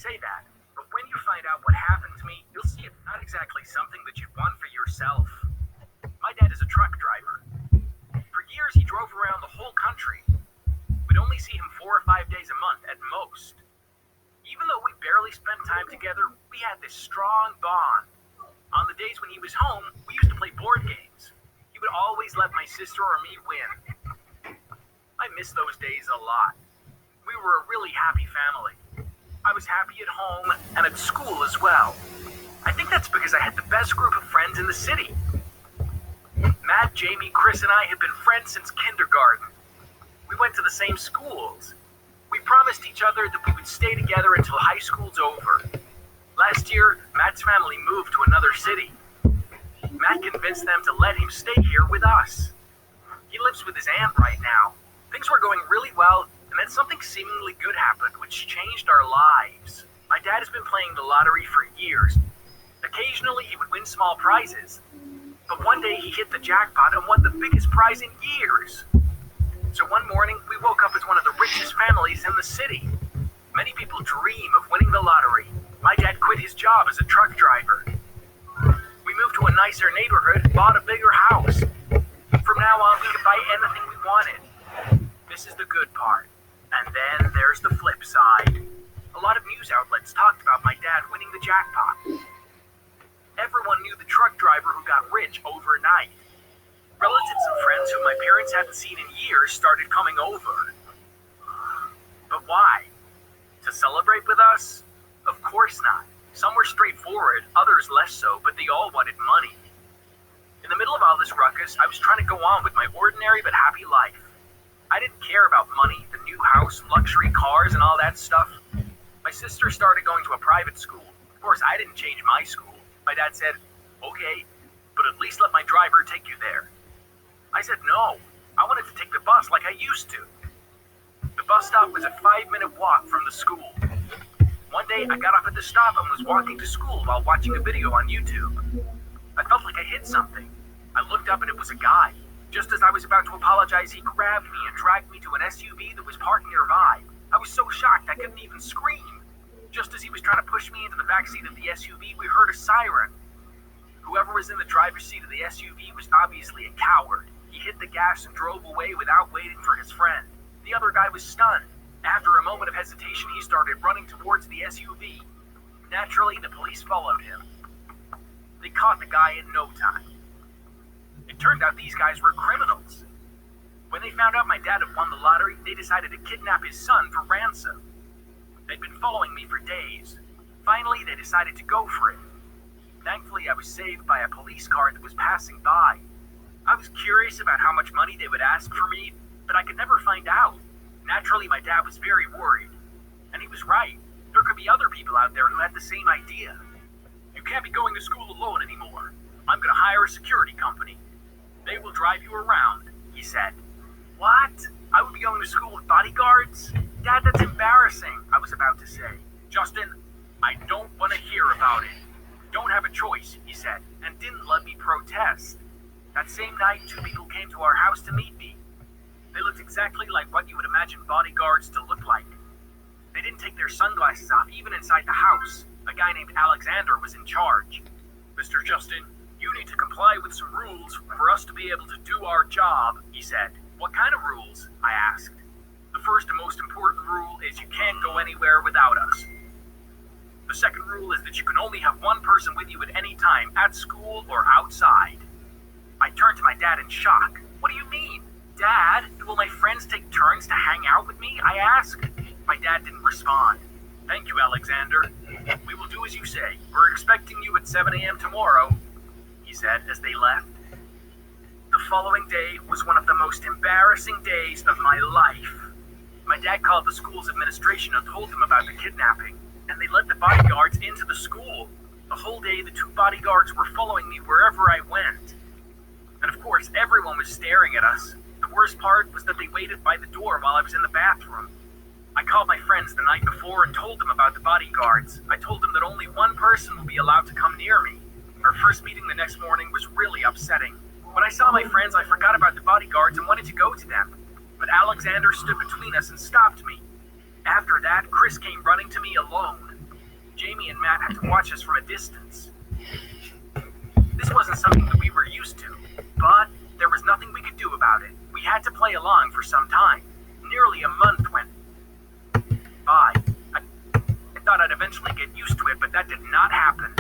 say that, but when you find out what happened to me, you'll see it's not exactly something that you'd want for yourself. My dad is a truck driver. For years, he drove around the whole country. We'd only see him 4 or 5 days a month at most. Even though we barely spent time together, we had this strong bond. On the days when he was home, we used to play board games. He would always let my sister or me win. I miss those days a lot. We were a really happy family. I was happy at home and at school as well. I think that's because I had the best group of friends in the city. Matt, Jamie, Chris, and I have been friends since kindergarten. We went to the same schools. We promised each other that we would stay together until high school's over. Last year, Matt's family moved to another city. Matt convinced them to let him stay here with us. He lives with his aunt right now. Things were going really well, and then something seemingly good happened, which changed our lives. My dad has been playing the lottery for years. Occasionally, he would win small prizes. But one day, he hit the jackpot and won the biggest prize in years. So one morning, we woke up as one of the richest families in the city. Many people dream of winning the lottery. My dad quit his job as a truck driver. We moved to a nicer neighborhood, bought a bigger house. From now on, we could buy anything we wanted. This is the good part. And then there's the flip side. A lot of news outlets talked about my dad winning the jackpot. Everyone knew the truck driver who got rich overnight. Relatives and friends who my parents hadn't seen in years started coming over. But why? To celebrate with us? Of course not. Some were straightforward, others less so, but they all wanted money. In the middle of all this ruckus, I was trying to go on with my ordinary but happy life. I didn't care about money, the new house, luxury cars, and all that stuff. My sister started going to a private school. Of course, I didn't change my school. My dad said, "Okay, but at least let my driver take you there." I said no. I wanted to take the bus like I used to. The bus stop was a 5-minute walk from the school. One day, I got off at the stop and was walking to school while watching a video on YouTube. I felt like I hit something. I looked up and it was a guy. Just as I was about to apologize, he grabbed me and dragged me to an SUV that was parked nearby. I was so shocked I couldn't even scream. Just as he was trying to push me into the backseat of the SUV, we heard a siren. Whoever was in the driver's seat of the SUV was obviously a coward. He hit the gas and drove away without waiting for his friend. The other guy was stunned. After a moment of hesitation, he started running towards the SUV. Naturally, the police followed him. They caught the guy in no time. It turned out these guys were criminals. When they found out my dad had won the lottery, they decided to kidnap his son for ransom. They'd been following me for days. Finally, they decided to go for it. Thankfully, I was saved by a police car that was passing by. I was curious about how much money they would ask for me, but I could never find out. Naturally, my dad was very worried. And he was right. There could be other people out there who had the same idea. "You can't be going to school alone anymore. I'm going to hire a security company. They will drive you around," he said. "What? I would be going to school with bodyguards? Dad, that's embarrassing," I was about to say. "Justin, I don't want to hear about it. Don't have a choice," he said, and didn't let me protest. That same night, 2 people came to our house to meet me. They looked exactly like what you would imagine bodyguards to look like. They didn't take their sunglasses off even inside the house. A guy named Alexander was in charge. "Mr. Justin, you need to comply with some rules for us to be able to do our job," he said. "What kind of rules?" I asked. "The first and most important rule is you can't go anywhere without us. The second rule is that you can only have one person with you at any time, at school or outside." I turned to my dad in shock. "What do you mean? Dad, will my friends take turns to hang out with me?" I asked. My dad didn't respond. "Thank you, Alexander. We will do as you say. We're expecting you at 7 a.m. tomorrow," he said as they left. The following day was one of the most embarrassing days of my life. My dad called the school's administration and told them about the kidnapping, and they let the bodyguards into the school. The whole day, the 2 bodyguards were following me wherever I went. And of course, everyone was staring at us. The worst part was that they waited by the door while I was in the bathroom. I called my friends the night before and told them about the bodyguards. I told them that only one person would be allowed to come near me. Our first meeting the next morning was really upsetting. When I saw my friends, I forgot about the bodyguards and wanted to go to them. But Alexander stood between us and stopped me. After that, Chris came running to me alone. Jamie and Matt had to watch us from a distance. This wasn't something that we were used to, but there was nothing we could do about it. We had to play along for some time. Nearly a month went by. I thought I'd eventually get used to it, but that did not happen.